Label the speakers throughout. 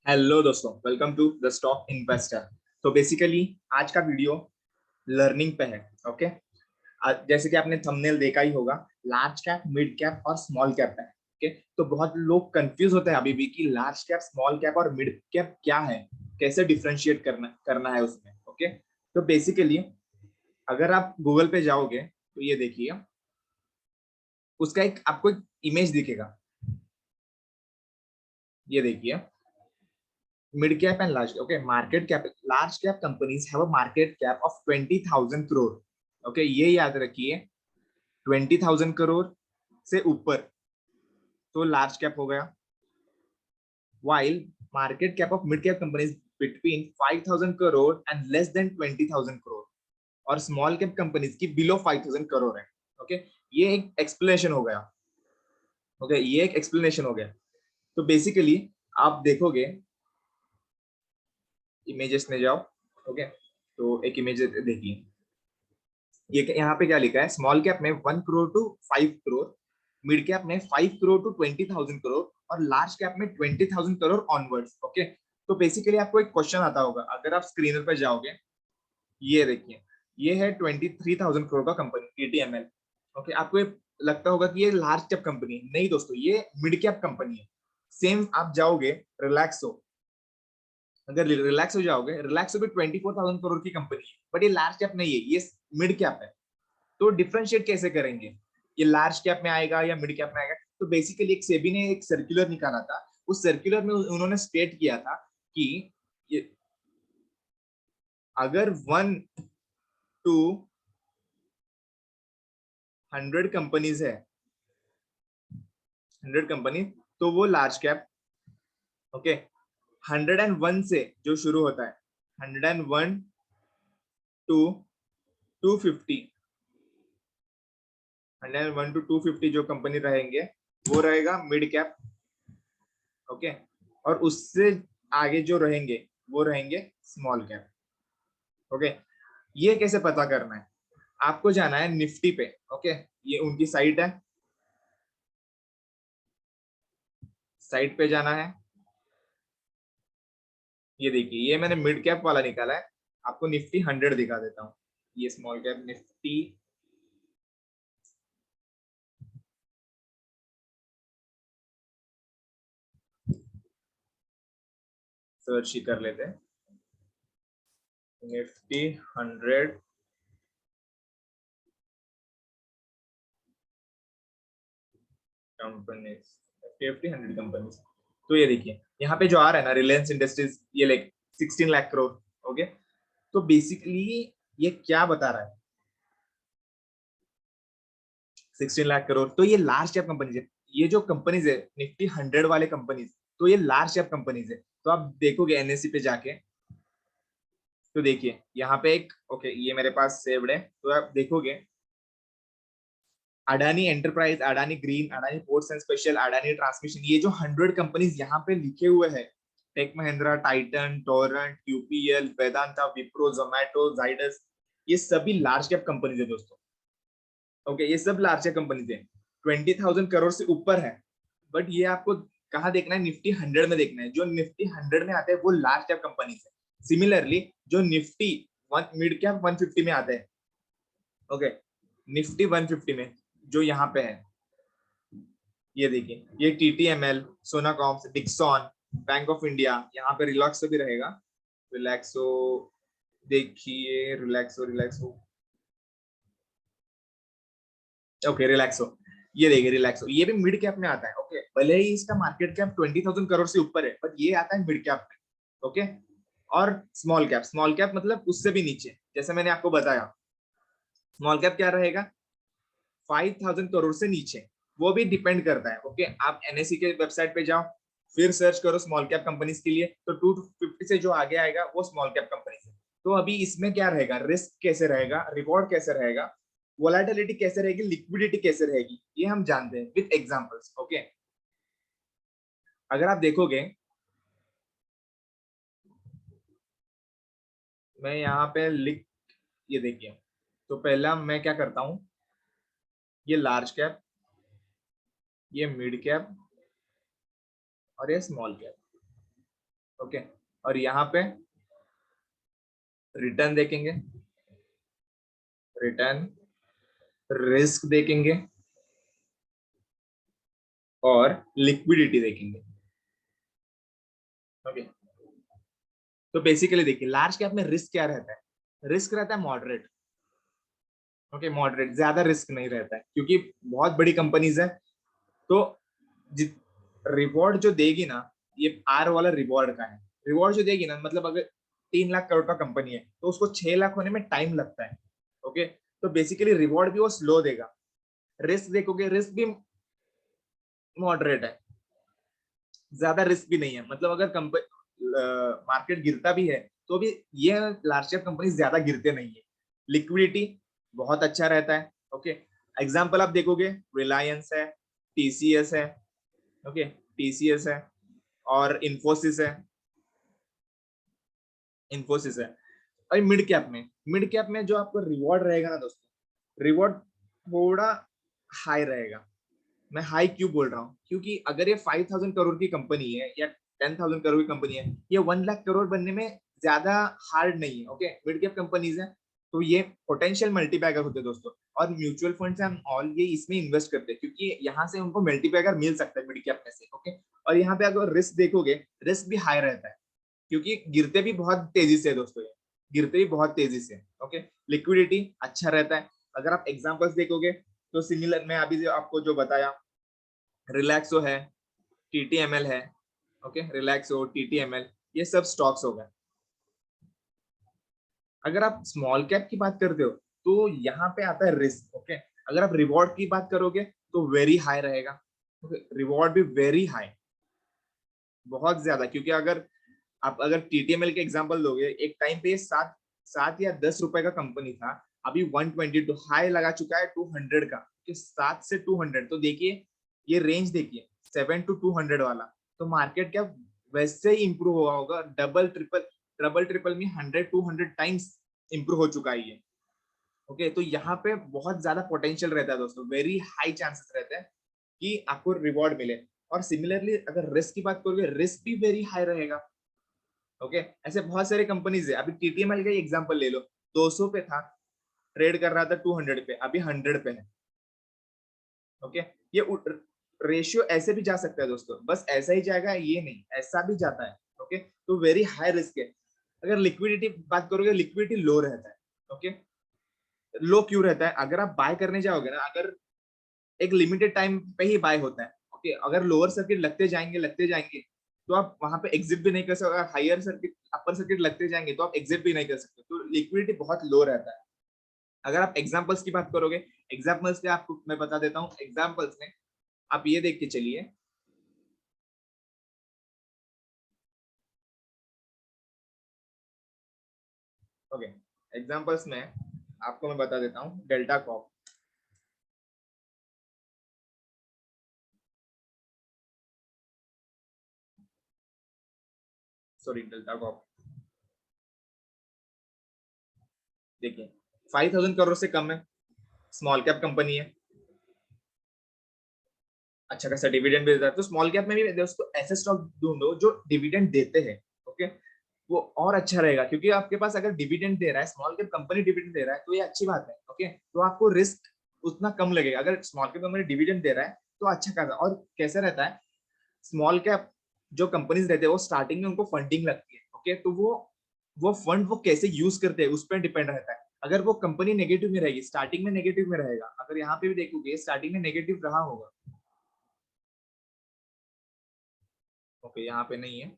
Speaker 1: Hello दोस्तों, welcome to the stock investor. तो basically आज का वीडियो लर्निंग पे है। ओके, जैसे कि आपने थंबनेल देखा ही होगा, लार्ज कैप, मिड कैप और स्मॉल कैप है। ओके, तो बहुत लोग कंफ्यूज होते हैं अभी भी कि लार्ज कैप, स्मॉल कैप और मिड कैप क्या है, कैसे डिफरेंशिएट करना करना है उसमें। ओके, तो बेसिकली अगर आप गूगल पे जाओगे तो ये देखिए, उसका एक आपको एक इमेज दिखेगा। ये देखिए, mid cap and large, okay, market cap, large cap companies have a market cap of 20,000 crore। Okay, ये याद रखिए, 20,000 करोड़ से ऊपर तो लार्ज कैप हो गया। while market cap of mid cap companies between 5,000 crore and less than 20,000 crore, और स्मॉल कैप कंपनीज की बिलो 5,000 करोड़ है। ओके, ये एक एक्सप्लेनेशन हो गया। ओके, ये एक एक्सप्लेनेशन हो गया। तो बेसिकली आप देखोगे, इमेजेस में जाओ। ओके, तो एक इमेज देखिए, ये यहाँ पे क्या लिखा है, स्मॉल कैप में 1 crore to 5 crore, mid cap में 5 करोड़ टू 20,000 करोड़, और लार्ज कैप में 20,000 करोड़ ऑनवर्ड्स। ओके, तो बेसिकली आपको एक क्वेश्चन आता होगा अगर आप स्क्रीनर पे जाओगे। ये देखिए, ये है 23,000 करोड़ का कंपनी टीटीएमएल। ओके, आपको ये लगता होगा कि ये लार्ज कैप कंपनी है। नहीं दोस्तों, ये मिड कैप कंपनी है। सेम आप जाओगे रिलैक्सो, अगर रिलैक्स हो जाओगे, रिलैक्सो भी 24,000 करोड़ की कंपनी है, बट ये लार्ज कैप नहीं है, ये मिड कैप है। तो डिफरेंशिएट कैसे करेंगे, ये लार्ज कैप में आएगा या मिड कैप में आएगा? तो बेसिकली एक सेबी ने एक सर्कुलर निकाला था। उस सर्कुलर में उन्होंने स्टेट किया था कि ये अगर 1 to 100 कंपनीज है, 100 कंपनी, तो वो लार्ज कैप। ओके, 101 से जो शुरू होता है, 101 टू 250, 101 to 250 जो कंपनी रहेंगे वो रहेगा मिड कैप। ओके, और उससे आगे जो रहेंगे वो रहेंगे स्मॉल कैप। ओके, ये कैसे पता करना है? आपको जाना है निफ्टी पे। ओके, ये उनकी साइट है, साइट पे जाना है। ये देखिए, ये मैंने मिड कैप वाला निकाला है, आपको निफ्टी 100 दिखा देता हूँ। ये स्मॉल कैप निफ्टी, सर्च ही कर लेते हैं, निफ्टी 100 कंपनीज, निफ्टी 100 कंपनीज। तो ये देखिए, यहाँ पे जो आ रहा है ना, रिलायंस इंडस्ट्रीज, ये लाइक 16 लाख करोड़। ओके, तो बेसिकली ये क्या बता रहा है, 16 लाख करोड़, तो ये लार्ज कैप कंपनीज है। ये जो कंपनीज है निफ्टी 100 वाले कंपनीज, तो ये लार्ज कैप कंपनीज है। तो आप देखोगे एनएससी पे जाके, तो देखिए यहाँ पे एक, ओके, ये मेरे पास सेव्ड है, तो आप देखोगे Adani Enterprise, Adani Green, Adani Ports and Special, Adani Transmission, ये जो 100 कंपनीज यहाँ पे लिखे हुए हैं, Tech Mahindra, Titan, Torrent, UPL, Vedanta, Wipro, Zomato, Zydus, ये सभी लार्ज कैप कंपनीज है दोस्तों। ओके, ये सब लार्ज कैप कंपनीज है, 20,000 करोड़ से ऊपर है। बट ये आपको कहाँ देखना है, निफ्टी 100 में देखना है। जो निफ्टी 100 में आते हैं वो लार्ज कैप कंपनीज है। सिमिलरली जो निफ्टी वन मिड कैप 150 में आते हैं, ओके, निफ्टी 150 में जो यहाँ पे है, ये देखिए, ये TTML, Sonacom, Dixon, bank of India, यहाँ पे रिलैक्सो भी रहेगा। रिलैक्सो, देखिए रिलैक्सो, रिलैक्सो, ओके, रिलैक्सो, ये देखिए रिलैक्सो, ये भी मिड कैप में आता है। ओके, भले ही इसका मार्केट कैप 20,000 करोड़ से ऊपर है, बट ये आता है मिड कैप में। ओके, और स्मॉल कैप, स्मॉल कैप मतलब उससे भी नीचे, जैसे मैंने आपको बताया, स्मॉल कैप क्या रहेगा, 5,000 करोड़ से नीचे। वो भी डिपेंड करता है। ओके, आप एनएससी के वेबसाइट पे जाओ, फिर सर्च करो स्मॉल कैप कंपनीज के लिए, तो 250 से जो आगे आएगा वो स्मॉल कैप कंपनीज है। तो अभी इसमें क्या रहेगा, रिस्क कैसे रहेगा, रिवॉर्ड कैसे रहेगा, वोलेटिलिटी कैसे रहेगी, लिक्विडिटी कैसे रहेगी, ये हम जानते हैं विद एग्जांपल्स। ओके, अगर आप देखोगे, मैं यहाँ पे लिख, ये देखिए, तो पहला मैं क्या करता हूँ, ये लार्ज कैप, ये मिड कैप और ये स्मॉल कैप। ओके, और यहाँ पे रिटर्न देखेंगे, रिटर्न, रिस्क देखेंगे और लिक्विडिटी देखेंगे। ओके, तो बेसिकली देखिए लार्ज कैप में रिस्क क्या रहता है, रिस्क रहता है मॉडरेट। ओके, मॉडरेट, ज्यादा रिस्क नहीं रहता है क्योंकि बहुत बड़ी कंपनीज है। तो रिवॉर्ड जो देगी ना, ये आर वाला रिवॉर्ड का है, रिवॉर्ड जो देगी ना, मतलब अगर 3 लाख करोड़ का कंपनी है तो उसको 6 लाख होने में टाइम लगता है। ओके, तो बेसिकली रिवॉर्ड भी वो स्लो देगा। रिस्क देखोगे, रिस्क भी मॉडरेट है, ज्यादा रिस्क भी नहीं है, मतलब अगर मार्केट गिरता भी है तो भी ये लार्ज कैप कंपनी ज्यादा गिरते नहीं है। लिक्विडिटी बहुत अच्छा रहता है। ओके, एग्जांपल आप देखोगे, रिलायंस है, टीसीएस है, ओके, टीसीएस है और इन्फोसिस है, इन्फोसिस है। और मिड कैप में जो आपको रिवॉर्ड रहेगा ना दोस्तों, रिवॉर्ड थोड़ा हाई रहेगा। मैं हाई क्यों बोल रहा हूँ, क्योंकि अगर ये 5,000 करोड़ की कंपनी है या 10,000 करोड़ की कंपनी है, ये 1 लाख करोड़ बनने में ज्यादा हार्ड नहीं है। ओके, मिड कैप कंपनीज है तो ये पोटेंशियल मल्टीपैगर होते हैं दोस्तों। और म्यूचुअल फंड्स हैं ऑल, ये इसमें इन्वेस्ट करते हैं क्योंकि यहाँ से उनको मल्टीपैगर मिल सकता है मिड कैप में से। ओके, और यहाँ पे अगर रिस्क देखोगे, रिस्क भी हाई रहता है क्योंकि गिरते भी बहुत तेजी से दोस्तों, ये गिरते भी बहुत तेजी से। ओके, लिक्विडिटी अच्छा रहता है। अगर आप एग्जांपल्स देखोगे तो सिमिलर, मैं अभी जो आपको जो बताया, रिलैक्सो है, टीटीएमएल है। ओके, रिलैक्सो, टीटीएमएल, ये सब स्टॉक्स हो गए। अगर आप स्मॉल कैप की बात करते हो तो यहाँ पे आता है रिस्क। ओके, अगर आप रिवॉर्ड की बात करोगे तो वेरी हाई रहेगा। रिवॉर्ड भी वेरी हाई, बहुत ज्यादा, क्योंकि अगर टीटीएमएल के एग्जांपल दोगे, एक टाइम पे 7 या 10 रुपए का कंपनी था, अभी 122 हाई लगा चुका है 200 का, कि 7 से 200। तो देखिए ये रेंज देखिए, 7 to 200 वाला। तो मार्केट क्या वैसे ही इंप्रूव हुआ होगा, डबल ट्रिपल में 100-200 टाइम्स इंप्रूव हो चुका है ये। ओके, तो यहाँ पे बहुत ज्यादा पोटेंशियल रहता है दोस्तों, वेरी हाई चांसेस रहते हैं कि आपको रिवॉर्ड मिले। और सिमिलरली अगर रिस्क की बात करोगे, रिस्क भी वेरी हाई रहेगा। ओके, ऐसे बहुत सारे कंपनीज है, अभी टीटीएमएल का एग्जांपल ले लो, 200 पे था, ट्रेड कर रहा था 200 पे, अभी 100 पे है। ओके, ये रेशियो ऐसे भी जा सकता है दोस्तों, बस ऐसा ही जाएगा ये नहीं, ऐसा भी जाता है। ओके, तो वेरी हाई रिस्क है। अगर लिक्विडिटी बात करोगे, लिक्विडिटी लो रहता है। ओके, लो क्यों रहता है, अगर आप बाय करने जाओगे ना, अगर एक लिमिटेड टाइम पे ही बाय होता है। ओके, अगर लोअर सर्किट लगते जाएंगे तो आप वहां पे एग्जिट भी नहीं कर सकते, अगर हायर सर्किट अपर सर्किट लगते जाएंगे तो आप एग्जिट भी नहीं कर सकते। तो लिक्विडिटी बहुत लो रहता है। अगर आप एग्जांपल्स की बात करोगे, एग्जांपल्स के आपको मैं बता देता हूँ, एग्जांपल्स में आप ये देख के चलिए। ओके, एग्जांपल्स में आपको मैं बता देता हूँ, Delta Corp, sorry Delta Corp, देखिए 5,000 करोड़ से कम है, स्मॉल कैप कंपनी है, अच्छा खासा डिविडेंड भी देता है। तो स्मॉल कैप में भी दोस्तों ऐसे स्टॉक ढूंढो जो डिविडेंड देते हैं। ओके, वो और अच्छा रहेगा, क्योंकि आपके पास अगर डिविडेंड दे रहा है, स्मॉल कैप कंपनी डिविडेंड दे रहा है, तो ये अच्छी बात है। ओके, तो आपको रिस्क उतना कम लगेगा। अगर स्मॉल कैप कंपनी डिविडेंड दे रहा है तो अच्छा खासा। और कैसे रहता है, स्मॉल कैप जो कंपनीज रहते हैं वो स्टार्टिंग में उनको फंडिंग लगती है। ओके, तो वो फंड वो कैसे यूज करते हैं उस पर डिपेंड रहता है। अगर वो कंपनी नेगेटिव में रहेगी, स्टार्टिंग में नेगेटिव में रहेगा, अगर यहाँ पे भी देखोगे स्टार्टिंग में नेगेटिव रहा होगा। ओके, यहाँ पे नहीं है,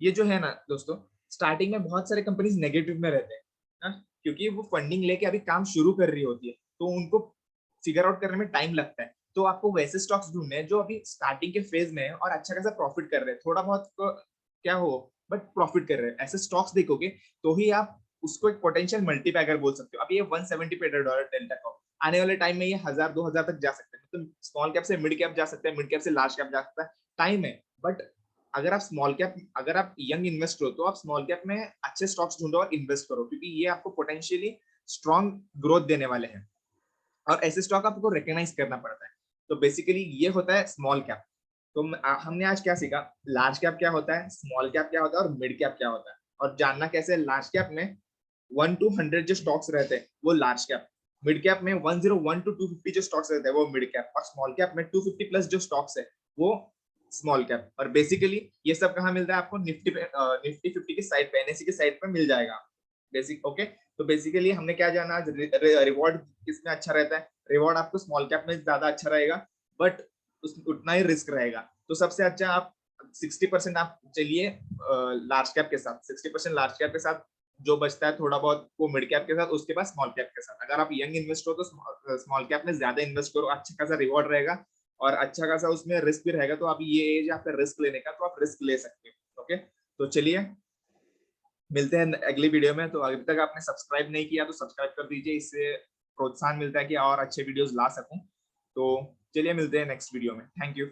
Speaker 1: ये जो है ना दोस्तों, स्टार्टिंग में बहुत सारे कंपनीज नेगेटिव में रहते हैं ना, क्योंकि वो फंडिंग लेके अभी काम शुरू कर रही होती है, तो उनको फिगर आउट करने में टाइम लगता है। तो आपको वैसे स्टॉक्स ढूंढने हैं जो अभी स्टार्टिंग के फेज में है और अच्छा खासा प्रॉफिट कर रहे हैं, थोड़ा बहुत क्या हो, बट प्रॉफिट कर रहे हैं, ऐसे स्टॉक्स देखोगे तो ही आप उसको एक पोटेंशियल मल्टीपैकर बोल सकते हो। अभी ये 170 पे डॉलर डेल्टा का, आने वाले टाइम में ये 1,000-2,000 तक जा सकते हैं, मतलब स्मॉल कैप से मिड कैप जा सकता है, मिड कैप से लार्ज कैप जा सकता है, टाइम है। बट अगर आप यंग इन्वेस्टर हो तो आप स्मॉल कैप में अच्छे स्टॉक्स ढूंढो और इन्वेस्ट करो, क्योंकि ये आपको पोटेंशियली स्ट्रॉन्ग ग्रोथ देने वाले हैं और ऐसे स्टॉक आपको रिकॉग्नाइज करना पड़ता है। तो बेसिकली ये होता है स्मॉल कैप। तो हमने आज क्या सीखा, लार्ज कैप क्या होता है, स्मॉल कैप क्या होता है और मिड कैप क्या होता है, और जानना कैसे लार्ज कैप में 1 to 100 जो स्टॉक्स रहते हैं वो लार्ज कैप, मिड कैप में 101 to 250 जो स्टॉक्स रहते हैं वो मिड कैप, और स्मॉल कैप में 250 प्लस जो स्टॉक्स है वो स्मॉल कैप। और बेसिकली ये सब कहाँ मिलता है आपको, निफ्टी पे, निफ्टी 50 की साइड पे, एनएससी की साइड पे मिल जाएगा बेसिक। ओके, तो बेसिकली हमने क्या जाना, रिवॉर्ड किसमें अच्छा रहता है, रिवॉर्ड आपको स्मॉल कैप में ज्यादा अच्छा रहेगा, बट उतना ही रिस्क रहेगा। तो सबसे अच्छा आप 60% आप चलिए लार्ज कैप के साथ, 60% लार्ज कैप के साथ, जो बचता है थोड़ा बहुत वो मिड कैप के साथ, उसके बाद स्मॉल कैप के साथ। अगर आप यंग इन्वेस्टर हो तो स्मॉल कैप में ज्यादा इन्वेस्ट करो, अच्छा खासा रिवॉर्ड रहेगा और अच्छा खासा उसमें रिस्क भी रहेगा। तो अभी ये एज आपका रिस्क लेने का, तो आप रिस्क ले सकते हो। ओके, तो चलिए मिलते हैं अगली वीडियो में। तो अभी तक आपने सब्सक्राइब नहीं किया तो सब्सक्राइब कर दीजिए, इससे प्रोत्साहन मिलता है कि और अच्छे वीडियोस ला सकूं। तो चलिए मिलते हैं नेक्स्ट वीडियो में, थैंक यू।